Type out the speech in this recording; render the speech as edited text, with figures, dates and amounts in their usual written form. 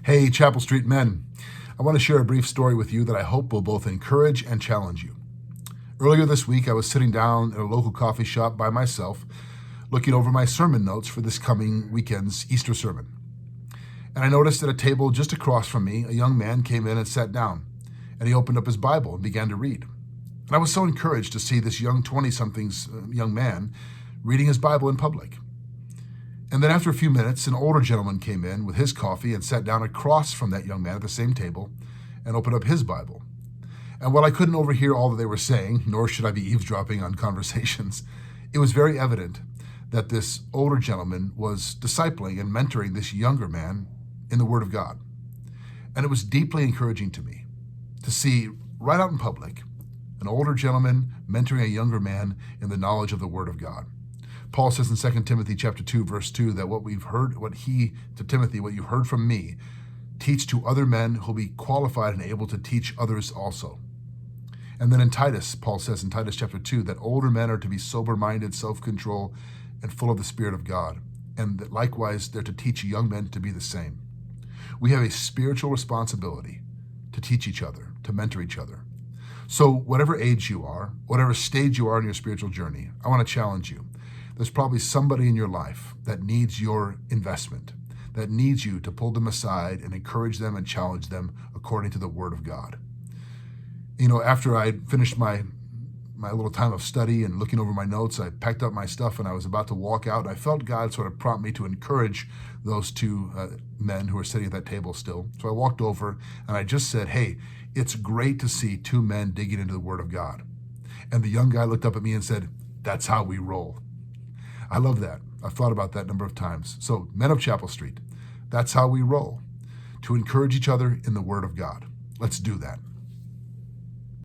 Hey, Chapel Street men. I want to share a brief story with you that I hope will both encourage and challenge you. Earlier this week, I was sitting down at a local coffee shop by myself, looking over my sermon notes for this coming weekend's Easter sermon. And I noticed at a table just across from me, a young man came in and sat down, and he opened up his Bible and began to read. And I was so encouraged to see this young 20-something's young man reading his Bible in public. And then after a few minutes, an older gentleman came in with his coffee and sat down across from that young man at the same table and opened up his Bible. And while I couldn't overhear all that they were saying, nor should I be eavesdropping on conversations, it was very evident that this older gentleman was discipling and mentoring this younger man in the Word of God. And it was deeply encouraging to me to see right out in public an older gentleman mentoring a younger man in the knowledge of the Word of God. Paul says in 2 Timothy chapter 2, verse 2, that what you've heard from me, teach to other men who'll be qualified and able to teach others also. And then in Titus, Paul says in Titus chapter 2, that older men are to be sober-minded, self-control, and full of the Spirit of God. And that likewise, they're to teach young men to be the same. We have a spiritual responsibility to teach each other, to mentor each other. So whatever age you are, whatever stage you are in your spiritual journey, I want to challenge you. There's probably somebody in your life that needs your investment, that needs you to pull them aside and encourage them and challenge them according to the Word of God. You know, after I finished my little time of study and looking over my notes, I packed up my stuff and I was about to walk out. I felt God sort of prompt me to encourage those two men who were sitting at that table still. So I walked over and I just said, hey, it's great to see two men digging into the Word of God. And the young guy looked up at me and said, that's how we roll. I love that. I've thought about that a number of times. So, men of Chapel Street, that's how we roll, to encourage each other in the Word of God. Let's do that.